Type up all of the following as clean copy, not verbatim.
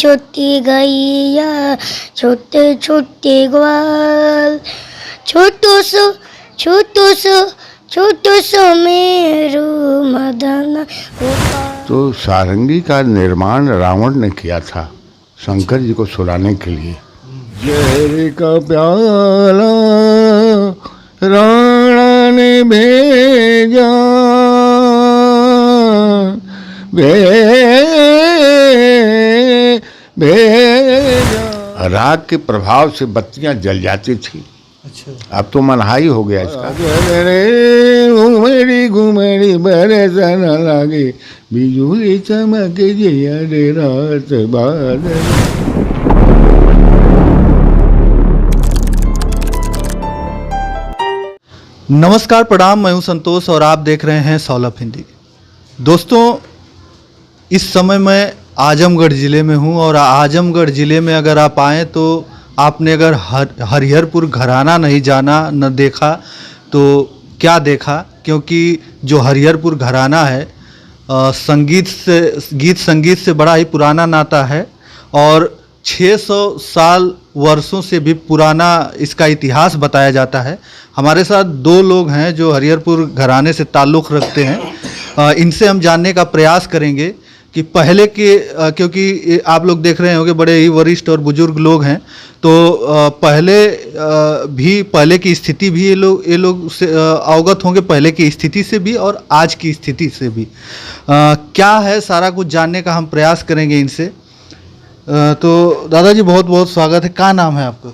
छोटी गैया छोटे छोटे ग्वाल, छोटू सो मेरो मदन गोपाल। तो सारंगी का निर्माण रावण ने किया था शंकर जी को सुलाने के लिए। जहर का प्याला राणा ने भेजा, भेजा। राग के प्रभाव से बत्तियां जल जाती थी। अच्छा। अब तो मनहाई हो गया इसका। घुमड़ी घुमड़ी बरसन लागे, बिजुली चमके जिया रे रात बादल। नमस्कार, प्रणाम। मैं हूं संतोष और आप देख रहे हैं सौलभ हिंदी। दोस्तों, इस समय मैं आजमगढ़ ज़िले में हूं और आजमगढ़ ज़िले में अगर आप आएँ तो आपने अगर हरिहरपुर घराना नहीं जाना न देखा तो क्या देखा, क्योंकि जो हरिहरपुर घराना है गीत संगीत से बड़ा ही पुराना नाता है और 600 साल वर्षों से भी पुराना इसका इतिहास बताया जाता है। हमारे साथ दो लोग हैं जो हरिहरपुर घराने से ताल्लुक़ रखते हैं। इनसे हम जानने का प्रयास करेंगे कि पहले के, क्योंकि आप लोग देख रहे होंगे बड़े ही वरिष्ठ और बुजुर्ग लोग हैं, तो पहले की स्थिति भी ये लोग से अवगत होंगे, पहले की स्थिति से भी और आज की स्थिति से भी क्या है, सारा कुछ जानने का हम प्रयास करेंगे इनसे। तो दादाजी बहुत बहुत स्वागत है। क्या नाम है आपका?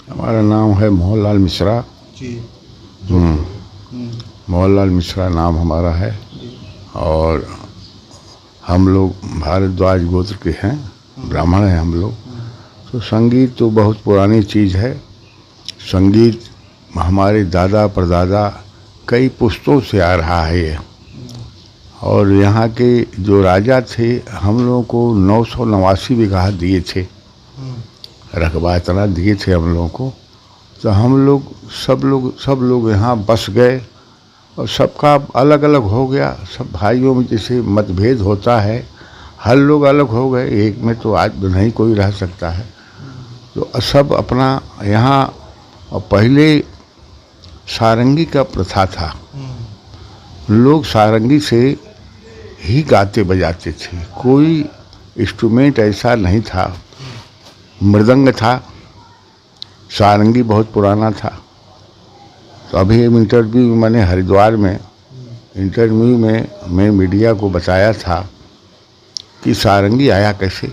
हमारा नाम है मोहनलाल मिश्रा जी। मोहनलाल मिश्रा नाम हमारा है और हम लोग भारद्वाज गोत्र के हैं, ब्राह्मण हैं हम लोग। तो संगीत तो बहुत पुरानी चीज़ है। संगीत हमारे दादा परदादा कई पुश्तों से आ रहा है ये। और यहाँ के जो राजा थे हम लोगों को 989 बीघा दिए थे, रकबा इतना दिए थे हम लोगों को। तो हम लोग सब लोग यहाँ बस गए और सबका अलग अलग हो गया। सब भाइयों में जैसे मतभेद होता है, हर लोग अलग हो गए, एक में तो आज नहीं कोई रह सकता है। तो सब अपना यहाँ, और पहले सारंगी का प्रथा था, लोग सारंगी से ही गाते बजाते थे, कोई इंस्ट्रूमेंट ऐसा नहीं था। मृदंग था, सारंगी बहुत पुराना था। तो अभी इंटरव्यू मैंने हरिद्वार में इंटरव्यू में मैं मीडिया को बताया था कि सारंगी आया कैसे।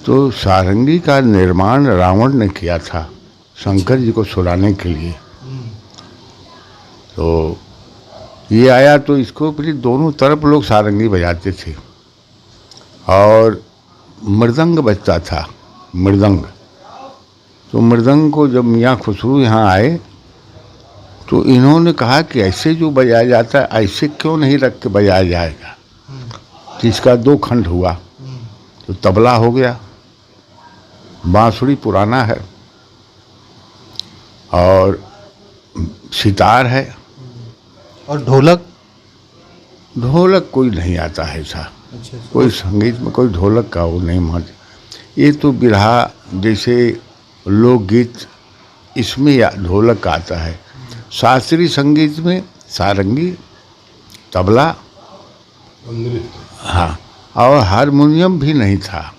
तो सारंगी का निर्माण रावण ने किया था शंकर जी को सुलाने के लिए। तो ये आया तो इसको फिर दोनों तरफ लोग सारंगी बजाते थे और मृदंग बजता था, मृदंग। तो मृदंग को जब मियाँ खुसरू यहाँ आए तो इन्होंने कहा कि ऐसे जो बजाया जाता है ऐसे क्यों नहीं रख के बजाया जाएगा। तो इसका दो खंड हुआ, तो तबला हो गया, बांसुरी पुराना है और सितार है और ढोलक कोई नहीं आता है ऐसा। अच्छा। कोई संगीत में कोई ढोलक का वो नहीं मान। ये तो बिरहा जैसे लोकगीत, इसमें ढोलक आता है। शास्त्रीय संगीत में सारंगी, तबला, हाँ, और हारमोनियम भी नहीं था।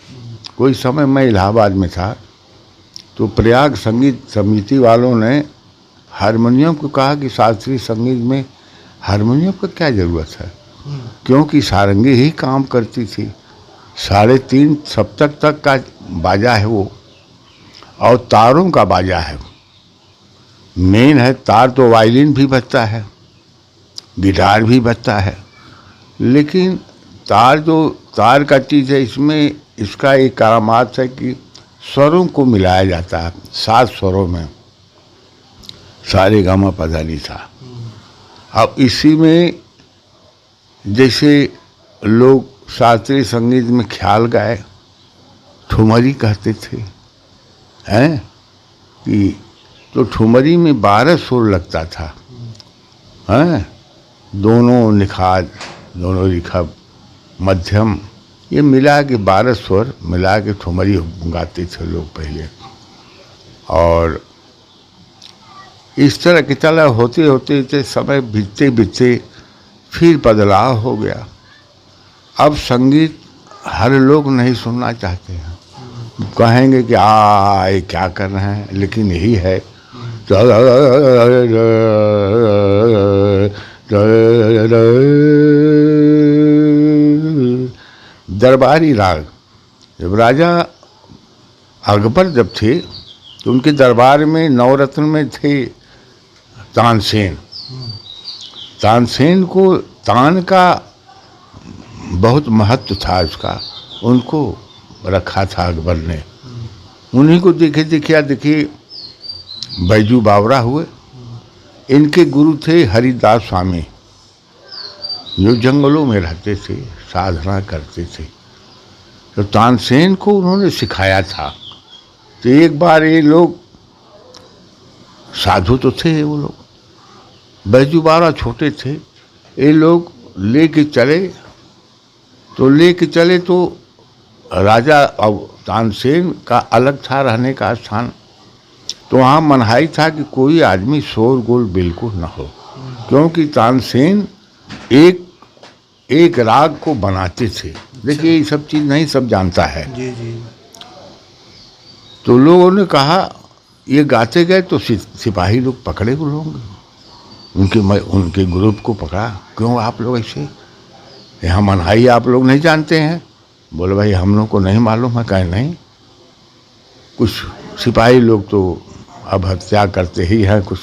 कोई समय मैं इलाहाबाद में था तो प्रयाग संगीत समिति वालों ने हारमोनियम को कहा कि शास्त्रीय संगीत में हारमोनियम का क्या ज़रूरत है, क्योंकि सारंगी ही काम करती थी। 3.5 सप्तक तक का बाजा है वो, और तारों का बाजा है। मेन है तार, तो वायलिन भी बजता है, गिटार भी बजता है, लेकिन तार जो तार का चीज़ है, इसमें इसका एक करामात है कि स्वरों को मिलाया जाता है 7 स्वरों में। सारे गामा पधानी था। अब इसी में जैसे लोग शास्त्रीय संगीत में ख्याल गाए, ठुमरी कहते थे, हैं कि तो ठुमरी में 12 सुर लगता था, हैं, दोनों निखाद, दोनों रिखब, मध्यम, ये मिला के 12 स्वर मिला के ठुमरी गाते थे लोग पहले। और इस तरह की तरह होते होते समय बीतते बीतते फिर बदलाव हो गया। अब संगीत हर लोग नहीं सुनना चाहते हैं, कहेंगे कि ये क्या कर रहे हैं, लेकिन यही है। दरबारी राग, जब राजा अकबर जब थे तो उनके दरबार में नवरत्न में थे तानसेन। तानसेन को तान का बहुत महत्व था उसका, उनको रखा था अकबर ने। उन्हीं को देखिए बैजू बावरा हुए। इनके गुरु थे हरिदास स्वामी, जो जंगलों में रहते थे, साधना करते थे। तो तानसेन को उन्होंने सिखाया था। तो एक बार ये लोग साधु तो थे, वो लोग बैजू बावरा छोटे थे, ये लोग लेके चले तो राजा और तानसेन का अलग था रहने का स्थान। तो वहाँ मनाही था कि कोई आदमी शोरगुल बिल्कुल न हो, क्योंकि तानसेन एक राग को बनाते थे। देखिए ये सब चीज़ नहीं सब जानता है। जी जी। तो लोगों ने कहा ये गाते गए तो सिपाही लोग पकड़े वो लोग, उनके ग्रुप को पकड़ा। क्यों आप लोग ऐसे, यहाँ मनाही आप लोग नहीं जानते हैं? बोले भाई हम लोग को नहीं मालूम है। कहे नहीं, कुछ सिपाही लोग तो अब हत्या करते ही हैं, कुछ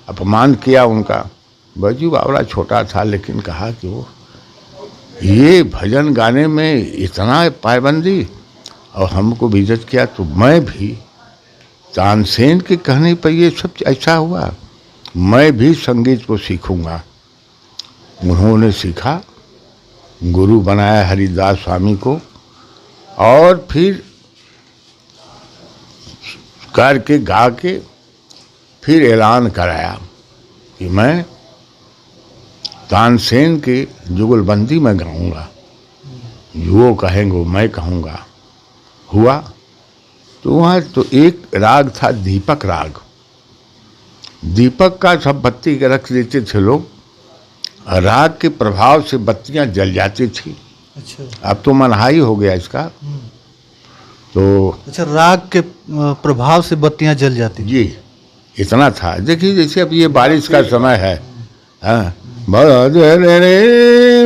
अपमान किया उनका। बैजू बावरा छोटा था, लेकिन कहा कि वो ये भजन गाने में इतना पाबंदी और हमको भी इज्जत किया, तो मैं भी तानसेन के कहने पर ये सब ऐसा हुआ, मैं भी संगीत को सीखूंगा। उन्होंने सीखा, गुरु बनाया हरिदास स्वामी को, और फिर करके गा के फिर ऐलान कराया कि मैं तानसेन के जुगलबंदी में गाऊंगा, जो वो कहेंगे मैं कहूँगा। हुआ तो वहाँ तो एक राग था दीपक राग। दीपक का सब बत्ती के रख देते थे लोग, राग के प्रभाव से बत्तियां जल जाती थी। अच्छा। अब तो मनहाई हो गया इसका। तो अच्छा, राग के प्रभाव से बत्तियां जल जाती। जी इतना था। देखिए जैसे अब ये बारिश का समय है, हाँ,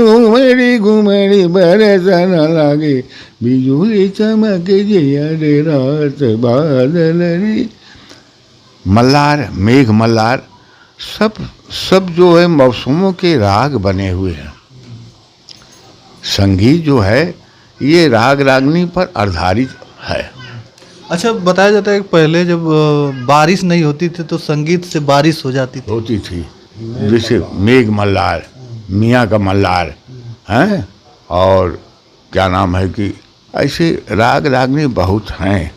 घुमड़ी घुमड़ी बरसन लागे, बिजुली चमके जिया रे रात बादल रे। मल्लार, मेघ मल्लार, सब जो है मौसमों के राग बने हुए हैं। संगीत जो है ये राग रागनी पर आधारित है। अच्छा, बताया जाता है कि पहले जब बारिश नहीं होती थी तो संगीत से बारिश हो जाती थी। जैसे मेघ मल्लार, मियाँ का मल्लार हैं, और क्या नाम है कि ऐसे राग रागनी बहुत हैं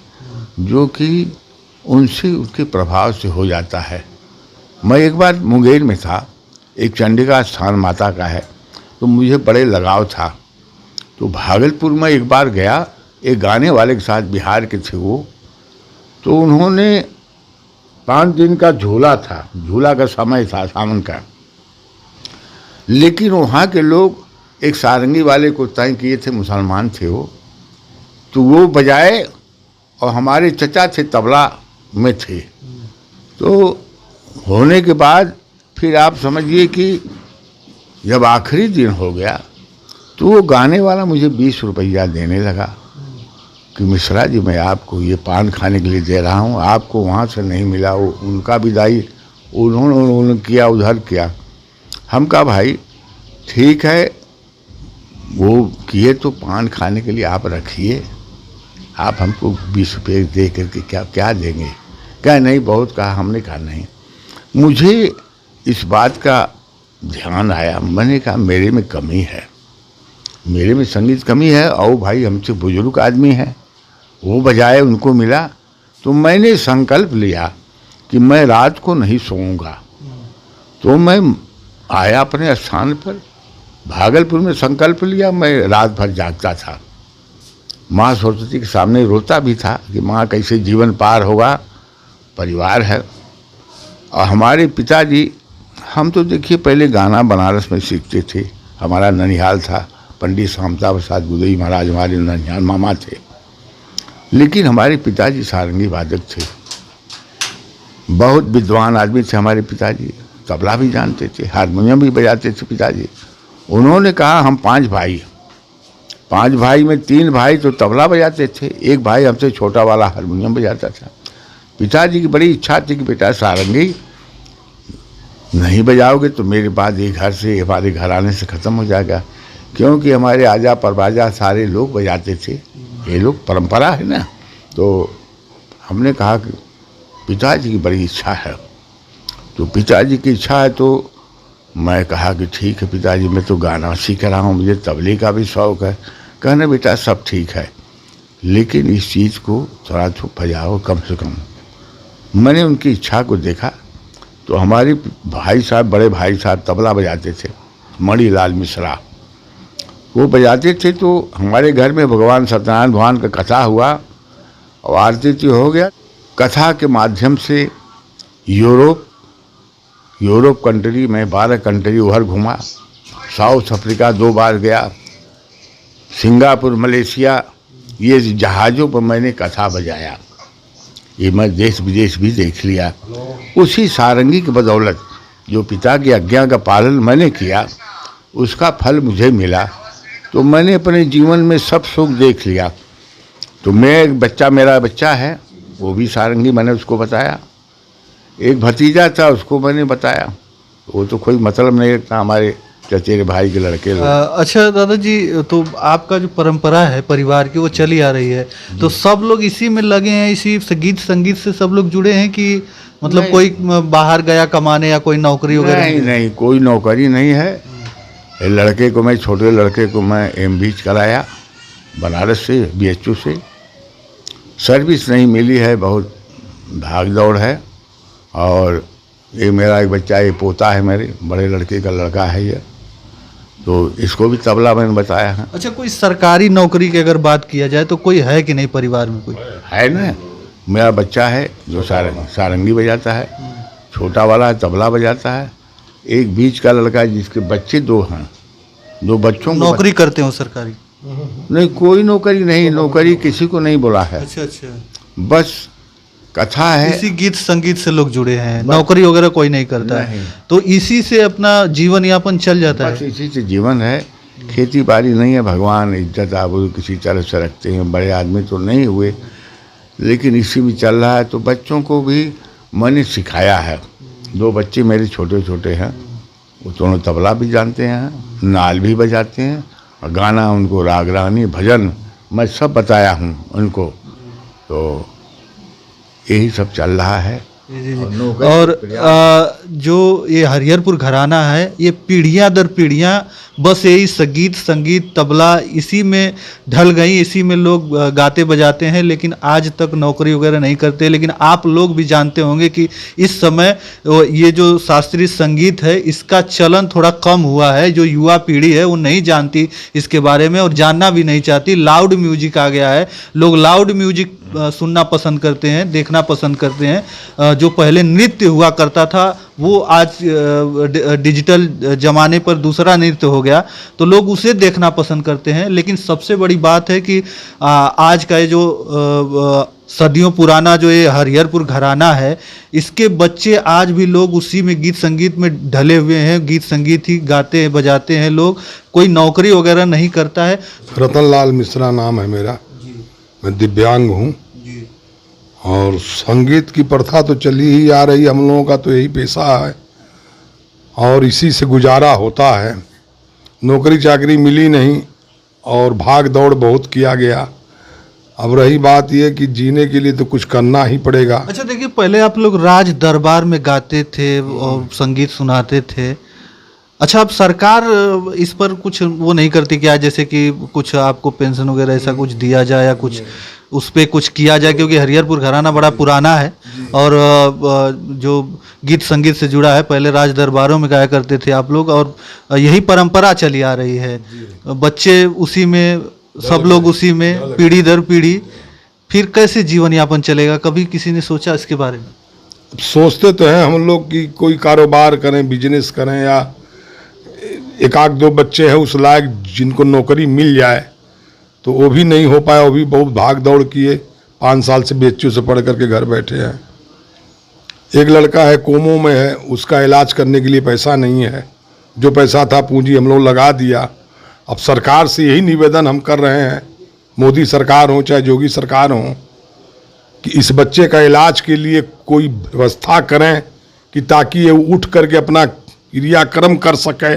जो कि उनसे उसके प्रभाव से हो जाता है। मैं एक बार मुंगेर में था, एक चंडिका स्थान माता का है, तो मुझे बड़े लगाव था। तो भागलपुर में एक बार गया, एक गाने वाले के साथ, बिहार के थे वो। तो उन्होंने 5 दिन का झूला था, झूला का समय था सावन का, लेकिन वहाँ के लोग एक सारंगी वाले को तय किए थे, मुसलमान थे वो, तो वो बजाए और हमारे चचा थे तबला में थे। तो होने के बाद फिर आप समझिए कि जब आखिरी दिन हो गया तो वो गाने वाला मुझे 20 रुपया देने लगा कि मिश्रा जी मैं आपको ये पान खाने के लिए दे रहा हूँ, आपको वहाँ से नहीं मिला। वो उनका विदाई उन्होंने किया, उधर किया। हम कहा भाई ठीक है, वो किए तो पान खाने के लिए आप रखिए, आप हमको 20 रुपये दे करके क्या देंगे? क्या नहीं, बहुत कहा। हमने कहा नहीं। मुझे इस बात का ध्यान आया, मैंने कहा मेरे में कमी है, मेरे में संगीत कमी है, और भाई हमसे बुजुर्ग आदमी है, वो बजाए उनको मिला। तो मैंने संकल्प लिया कि मैं रात को नहीं सोऊंगा। तो मैं आया अपने स्थान पर, भागलपुर में संकल्प लिया, मैं रात भर जागता था। माँ सरस्वती के सामने रोता भी था कि माँ कैसे जीवन पार होगा, परिवार है। और हमारे पिताजी, हम तो देखिए पहले गाना बनारस में सीखते थे, हमारा ननिहाल था, पंडित शामता प्रसाद गुदई महाराज हमारे ननिहाल मामा थे। लेकिन हमारे पिताजी सारंगी वादक थे, बहुत विद्वान आदमी थे हमारे पिताजी, तबला भी जानते थे, हारमोनियम भी बजाते थे पिताजी। उन्होंने कहा हम 5 भाई, 5 भाई में 3 भाई तो तबला बजाते थे, एक भाई हमसे छोटा वाला हारमोनियम बजाता था। पिताजी की बड़ी इच्छा थी कि बेटा सारंगी नहीं बजाओगे तो मेरे बाद ये घर से, हमारे घराने से ख़त्म हो जाएगा, क्योंकि हमारे आजा परबाजा सारे लोग बजाते थे, ये लोग परंपरा है ना। तो हमने कहा कि पिताजी की बड़ी इच्छा है, तो पिताजी की इच्छा है तो मैं कहा कि ठीक है पिताजी, मैं तो गाना सीख रहा हूँ, मुझे तबले का भी शौक़ है। कहने बेटा सब ठीक है, लेकिन इस चीज़ को थोड़ा तो बजाओ कम से कम। मैंने उनकी इच्छा को देखा तो हमारे भाई साहब, बड़े भाई साहब तबला बजाते थे, मणिलाल मिश्रा, वो बजाते थे। तो हमारे घर में भगवान सत्यनारायण भगवान का कथा हुआ और आरती हो गया। कथा के माध्यम से यूरोप कंट्री में 12 कंट्री उधर घूमा, साउथ अफ्रीका 2 बार गया, सिंगापुर, मलेशिया, ये जहाज़ों पर मैंने कथा बजाया। ये मैं देश विदेश भी देख लिया। उसी सारंगी की बदौलत जो पिता की आज्ञा का पालन मैंने किया, उसका फल मुझे मिला। तो मैंने अपने जीवन में सब सुख देख लिया। तो मैं एक बच्चा, मेरा बच्चा है, वो भी सारंगी, मैंने उसको बताया। एक भतीजा था, उसको मैंने बताया। वो तो कोई मतलब नहीं रखता, हमारे चचेरे भाई के लड़के लोग। अच्छा दादाजी, तो आपका जो परंपरा है परिवार की वो चली आ रही है, तो सब लोग इसी में लगे हैं, इसी गीत संगीत से सब लोग जुड़े हैं कि मतलब कोई बाहर गया कमाने या कोई नौकरी वगैरह? नहीं, कोई नौकरी नहीं है। लड़के को मैं, छोटे लड़के को मैं MB कराया बनारस से, BHU से। सर्विस नहीं मिली है, बहुत भाग दौड़ है। और ये मेरा एक बच्चा, ये पोता है मेरे बड़े लड़के का लड़का है ये, तो इसको भी तबला मैंने बताया है। अच्छा, कोई सरकारी नौकरी की अगर बात किया जाए तो कोई है कि नहीं परिवार में? कोई है ना, मेरा बच्चा है जो सारंगी बजाता है, छोटा वाला तबला बजाता है। एक बीच का लड़का है जिसके बच्चे 2 हैं, 2 बच्चों को नौकरी करते हो सरकारी? नहीं, कोई नौकरी नहीं, नौकरी किसी को नहीं बोला है। अच्छा, बस कथा है। इसी गीत संगीत से लोग जुड़े हैं, नौकरी वगैरह कोई नहीं करता है, तो इसी से अपना जीवन यापन चल जाता बस है। इसी से जीवन है। खेती बाड़ी नहीं है, भगवान इज्जत आबरू किसी तरह से रखते हैं, बड़े आदमी तो नहीं हुए, लेकिन इसी में चल रहा है। तो बच्चों को भी मैंने सिखाया है। 2 बच्चे मेरे छोटे छोटे हैं, वो दोनों तबला भी जानते हैं, नाल भी बजाते हैं, और गाना उनको राग रानी भजन मैं सब बताया हूँ उनको। तो यही सब चल रहा है। और जो ये हरिहरपुर घराना है, ये पीढ़ियाँ दर पीढ़ियाँ बस यही संगीत तबला इसी में ढल गई, इसी में लोग गाते बजाते हैं, लेकिन आज तक नौकरी वगैरह नहीं करते। लेकिन आप लोग भी जानते होंगे कि इस समय ये जो शास्त्रीय संगीत है, इसका चलन थोड़ा कम हुआ है। जो युवा पीढ़ी है वो नहीं जानती इसके बारे में और जानना भी नहीं चाहती। लाउड म्यूजिक आ गया है, लोग लाउड म्यूजिक सुनना पसंद करते हैं, देखना पसंद करते हैं। जो पहले नृत्य हुआ करता था वो आज डिजिटल ज़माने पर दूसरा नृत्य हो गया, तो लोग उसे देखना पसंद करते हैं। लेकिन सबसे बड़ी बात है कि आज का ये जो सदियों पुराना जो ये हरिहरपुर घराना है, इसके बच्चे आज भी लोग उसी में गीत संगीत में ढले हुए हैं, गीत संगीत ही गाते बजाते हैं लोग, कोई नौकरी वगैरह नहीं करता है। रतनलाल मिश्रा नाम है मेरा, मैं दिव्यांग हूँ। और संगीत की प्रथा तो चली ही आ रही, हम लोगों का तो यही पेशा है और इसी से गुजारा होता है। नौकरी चाकरी मिली नहीं और भाग दौड़ बहुत किया गया। अब रही बात यह कि जीने के लिए तो कुछ करना ही पड़ेगा। अच्छा देखिए, पहले आप लोग राज दरबार में गाते थे और संगीत सुनाते थे। अच्छा, अब सरकार इस पर कुछ वो नहीं करती क्या, जैसे कि कुछ आपको पेंशन वगैरह ऐसा कुछ दिया जाए या कुछ उस पर कुछ किया जाए? क्योंकि हरिहरपुर घराना बड़ा पुराना है और जो गीत संगीत से जुड़ा है, पहले राज दरबारों में गाया करते थे आप लोग और यही परंपरा चली आ रही है। बच्चे उसी में सब लोग उसी में पीढ़ी दर पीढ़ी, फिर कैसे जीवन यापन चलेगा? कभी किसी ने सोचा इसके बारे में? सोचते तो हैं हम लोग कि कोई कारोबार करें, बिजनेस करें, या एक आध दो बच्चे हैं उस लायक जिनको नौकरी मिल जाए, तो वो भी नहीं हो पाया। वो भी बहुत भाग दौड़ किए, 5 साल से BHU से पढ़ करके घर बैठे हैं। एक लड़का है कोमो में है, उसका इलाज करने के लिए पैसा नहीं है। जो पैसा था पूंजी हम लोग लगा दिया। अब सरकार से यही निवेदन हम कर रहे हैं, मोदी सरकार हो चाहे योगी सरकार हो, कि इस बच्चे का इलाज के लिए कोई व्यवस्था करें कि ताकि ये उठ करके अपना क्रियाक्रम कर सके,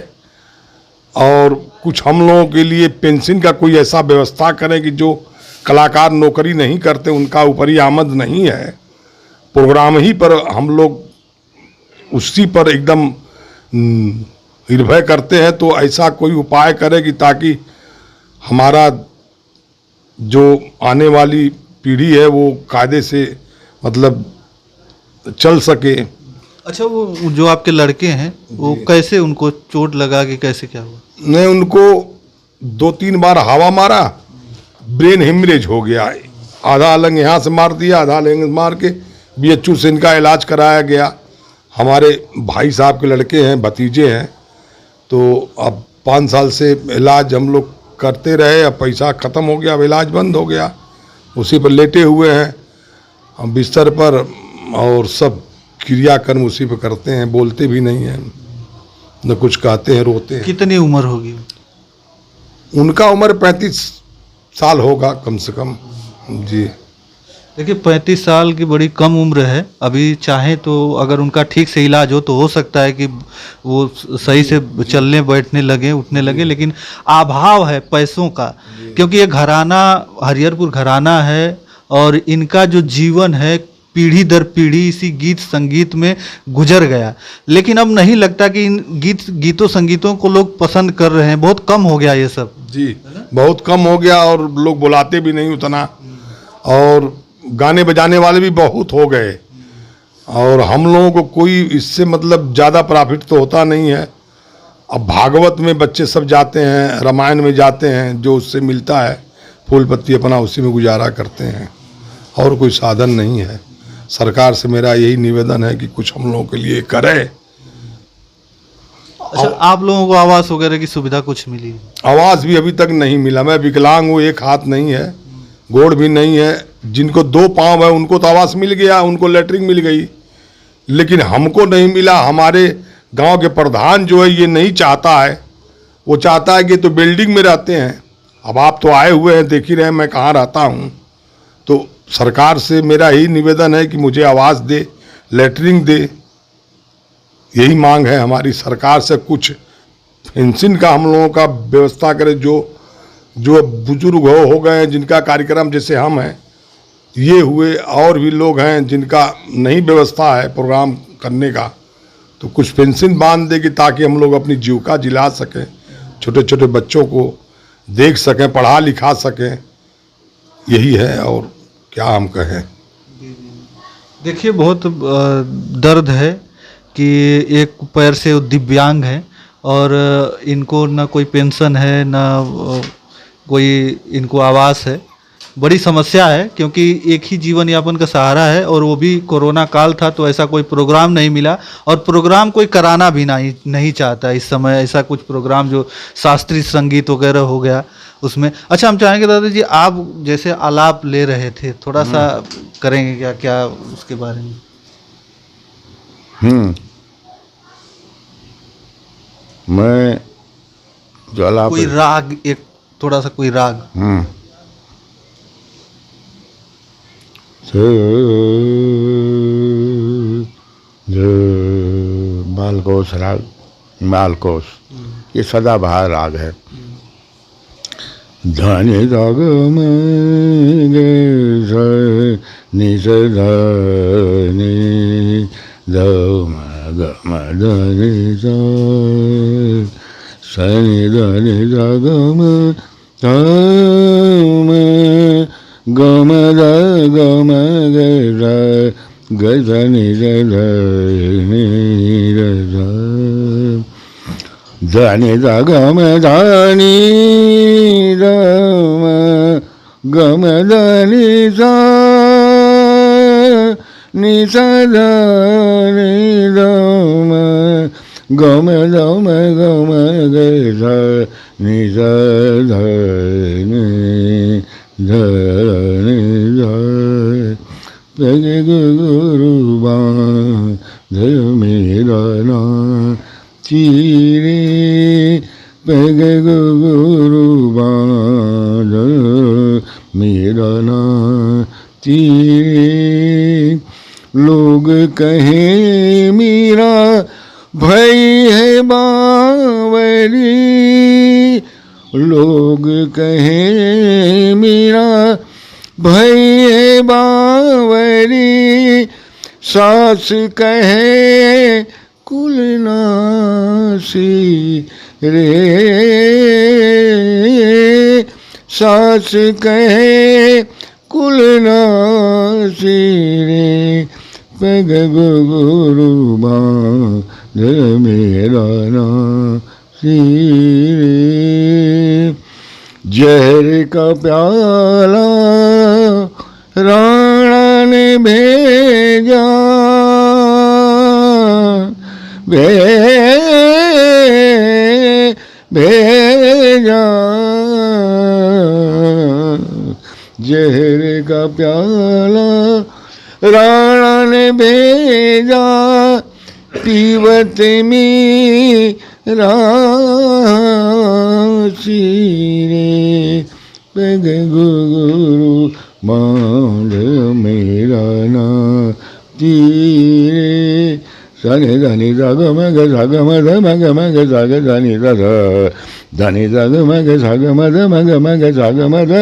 और कुछ हम लोगों के लिए पेंशन का कोई ऐसा व्यवस्था करें कि जो कलाकार नौकरी नहीं करते, उनका ऊपरी आमद नहीं है, प्रोग्राम ही पर हम लोग उसी पर एकदम निर्भर करते हैं, तो ऐसा कोई उपाय करे कि ताकि हमारा जो आने वाली पीढ़ी है वो कायदे से मतलब चल सके। अच्छा, वो जो आपके लड़के हैं वो कैसे, उनको चोट लगा कि कैसे, क्या हुआ? ने उनको 2-3 बार हवा मारा, ब्रेन हेमरेज हो गया। आधा अलग यहाँ से मार दिया, आधा अलग मार के BHU से इनका इलाज कराया गया। हमारे भाई साहब के लड़के हैं, भतीजे हैं, तो अब 5 साल से इलाज हम लोग करते रहे। अब पैसा ख़त्म हो गया, अब इलाज बंद हो गया। उसी पर लेटे हुए हैं हम बिस्तर पर, और सब क्रियाक्रम उसी पर करते हैं। बोलते भी नहीं हैं, न कुछ कहते हैं, रोते हैं। कितनी उम्र होगी? उनका उम्र 35 साल होगा कम से कम जी। देखिए, 35 साल की बड़ी कम उम्र है। अभी चाहे तो अगर उनका ठीक से इलाज हो तो हो सकता है कि वो सही से चलने बैठने लगे, उठने लगे, लेकिन अभाव है पैसों का, क्योंकि ये घराना हरिहरपुर घराना है और इनका जो जीवन है पीढ़ी दर पीढ़ी इसी गीत संगीत में गुजर गया। लेकिन अब नहीं लगता कि इन गीतों संगीतों को लोग पसंद कर रहे हैं। बहुत कम हो गया ये सब जी, बहुत कम हो गया, और लोग बुलाते भी नहीं उतना, और गाने बजाने वाले भी बहुत हो गए, और हम लोगों को कोई इससे मतलब ज़्यादा प्रॉफिट तो होता नहीं है। अब भागवत में बच्चे सब जाते हैं, रामायण में जाते हैं, जो उससे मिलता है फूल पत्ती अपना उसी में गुजारा करते हैं, और कोई साधन नहीं है। सरकार से मेरा यही निवेदन है कि कुछ हम लोगों के लिए करे। अच्छा, आप लोगों को आवास वगैरह की सुविधा कुछ मिली? आवास भी अभी तक नहीं मिला। मैं विकलांग हूँ, एक हाथ नहीं है, गोड़ भी नहीं है। जिनको 2 पाँव है उनको तो आवास मिल गया, उनको लेटरिन मिल गई, लेकिन हमको नहीं मिला। हमारे गांव के प्रधान जो है ये नहीं चाहता है, वो चाहता है कि तो बिल्डिंग में रहते हैं। अब आप तो आए हुए हैं, देख ही रहे हैं मैं कहाँ रहता हूँ। तो सरकार से मेरा यही निवेदन है कि मुझे आवास दे, लेटरिन दे, यही मांग है हमारी सरकार से। कुछ पेंशन का हम लोगों का व्यवस्था करे, जो बुजुर्ग हो गए हैं, जिनका कार्यक्रम जैसे हम हैं ये हुए, और भी लोग हैं जिनका नहीं व्यवस्था है प्रोग्राम करने का, तो कुछ पेंशन बांध देगी ताकि हम लोग अपनी जीविका जिला सकें, छोटे छोटे बच्चों को देख सकें, पढ़ा लिखा सकें। यही है, और क्या हम कहें। देखिए, बहुत दर्द है कि एक पैर से वो दिव्यांग हैं और इनको ना कोई पेंशन है, ना कोई इनको आवास है। बड़ी समस्या है, क्योंकि एक ही जीवन यापन का सहारा है, और वो भी कोरोना काल था तो ऐसा कोई प्रोग्राम नहीं मिला, और प्रोग्राम कोई कराना भी नहीं चाहता इस समय। ऐसा कुछ प्रोग्राम जो शास्त्रीय संगीत वगैरह हो गया उसमें। अच्छा, हम चाहेंगे दादा जी, आप जैसे आलाप ले रहे थे, थोड़ा सा करेंगे क्या क्या उसके बारे में? मैं जो आलाप, कोई राग, एक थोड़ा सा कोई राग। मालकोस राग, मालकोस ये सदाबहार राग है। धनि राग में नि धनि धनि सनि धनि गम गम गम गनि धनि ध गम धनि गम गम धनि सा नि सा धनि गम गम गम गम ग ध नि ध धनि धनि ध पग गुरु बांध मेरा ना चीरे पग गुरु बांध मेरा ना चीरे लोग कहे मेरा भई है बावरी लोग कहे मेरा भई है बावरी सास कहे कुलनासी रे सास कहे कुलनासी रे पग गुरु बांध मेरा नासी रे जहर का प्याला राणा ने भेजा भेजा जहर का प्याला राणा ने भेजा पीवत में राशि रे पग गुरु बांध मेरा ना तीरे सनि धनि ग म ग ध ग म ध म ग म ग ध ग धनि ध ध धनि ध ग म ग ध ग म ध म ग म ग ध ग म ध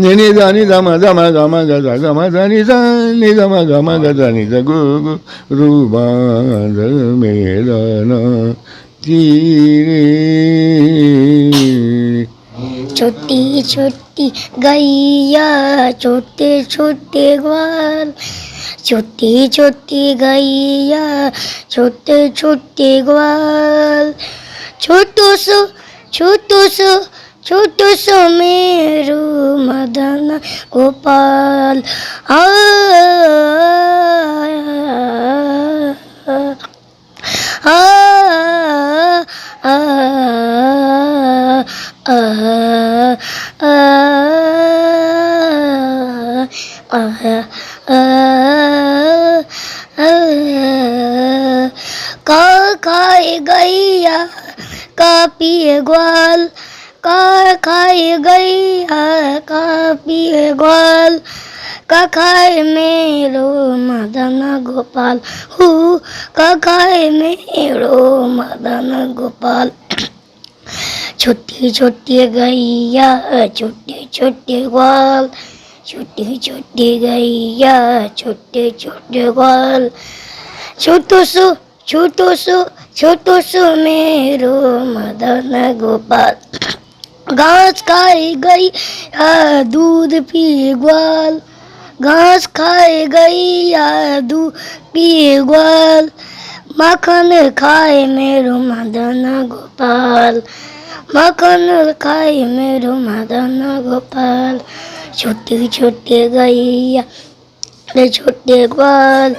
नि नि धनि ध म ध म ग म ग ध ग म धनि ध नि ध म ग म ग धनि ध गुरु बांध मेरा ना तीरे छोटी छोटी गैया छोटे छोटे ग्वाल छोटी छोटी गैया छोटे छोटे ग्वाल छोटू सो मेरो मदन गोपाल आ का खाए गैया का पिए ग्वाल का खाए गैया का पिए ग्वाल का खाए मेरो मदन गोपाल हु का खाए मेरो मदन गोपाल छोटी छोटी गैया छोटे छोटे ग्वाल छोटी छोटी गैया छोटे छोटे ग्वाल छोटू सो मेरो मदन गोपाल घास खाए गई दूध पिए ग्वाल घास खाए गैया दूध पिए ग्वाल मक्खन खाए मेरो मदन गोपाल मक्खन खाए मेरो मदन गोपाल छोटी छोटी गैया छोटे ग्वाल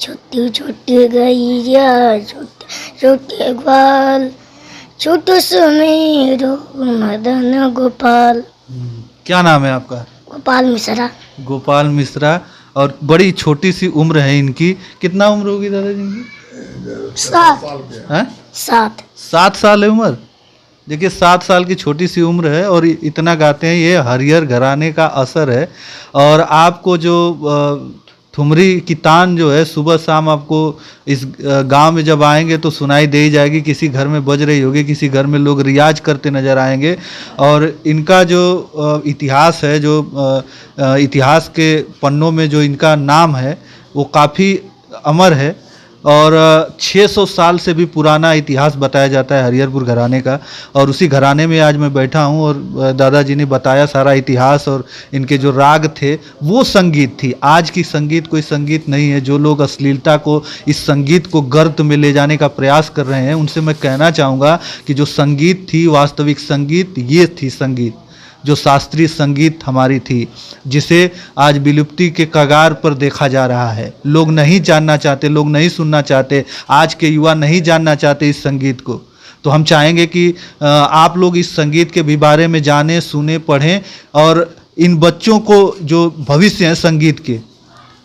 छोटी छोटी गैया छोटे छोटे ग्वाल छोटू सो मेरो मदन गोपाल। क्या नाम है आपका? गोपाल मिश्रा। गोपाल मिश्रा। और बड़ी छोटी सी उम्र है इनकी। कितना उम्र होगी दादाजी इनकी? 7 7 साल है उम्र। देखिए 7 साल की छोटी सी उम्र है और इतना गाते हैं। ये हरिहर घराने का असर है। और आपको जो ठुमरी की तान जो है सुबह शाम आपको इस गांव में जब आएंगे तो सुनाई दे ही जाएगी। किसी घर में बज रही होगी, किसी घर में लोग रियाज करते नज़र आएंगे। और इनका जो इतिहास है, जो इतिहास के पन्नों में जो इनका नाम है वो काफ़ी अमर है। और 600 साल से भी पुराना इतिहास बताया जाता है हरिहरपुर घराने का। और उसी घराने में आज मैं बैठा हूँ और दादाजी ने बताया सारा इतिहास, और इनके जो राग थे वो संगीत थी। आज की संगीत कोई संगीत नहीं है। जो लोग अश्लीलता को, इस संगीत को गर्त में ले जाने का प्रयास कर रहे हैं, उनसे मैं कहना चाहूँगा कि जो संगीत थी, वास्तविक संगीत ये थी। संगीत जो शास्त्रीय संगीत हमारी थी, जिसे आज विलुप्ति के कगार पर देखा जा रहा है। लोग नहीं जानना चाहते, लोग नहीं सुनना चाहते, आज के युवा नहीं जानना चाहते इस संगीत को। तो हम चाहेंगे कि आप लोग इस संगीत के भी बारे में जानें, सुने, पढ़ें, और इन बच्चों को जो भविष्य है संगीत के,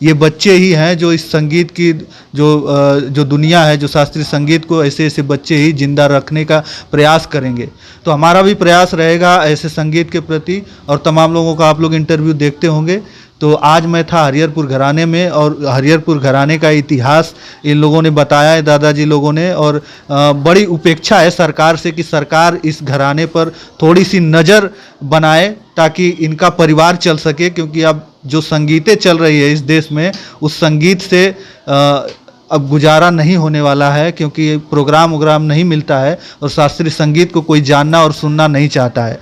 ये बच्चे ही हैं जो इस संगीत की जो दुनिया है, जो शास्त्रीय संगीत को ऐसे ऐसे बच्चे ही जिंदा रखने का प्रयास करेंगे। तो हमारा भी प्रयास रहेगा ऐसे संगीत के प्रति, और तमाम लोगों का आप लोग इंटरव्यू देखते होंगे। तो आज मैं था हरिहरपुर घराने में, और हरिहरपुर घराने का इतिहास इन लोगों ने बताया है, दादाजी लोगों ने। और बड़ी उपेक्षा है सरकार से कि सरकार इस घराने पर थोड़ी सी नज़र बनाए ताकि इनका परिवार चल सके, क्योंकि अब जो संगीतें चल रही है इस देश में, उस संगीत से अब गुजारा नहीं होने वाला है, क्योंकि प्रोग्राम वोग्राम नहीं मिलता है और शास्त्रीय संगीत को कोई जानना और सुनना नहीं चाहता है।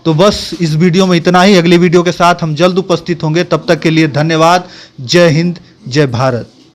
तो बस इस वीडियो में इतना ही। अगली वीडियो के साथ हम जल्द उपस्थित होंगे। तब तक के लिए धन्यवाद। जय हिंद, जय भारत।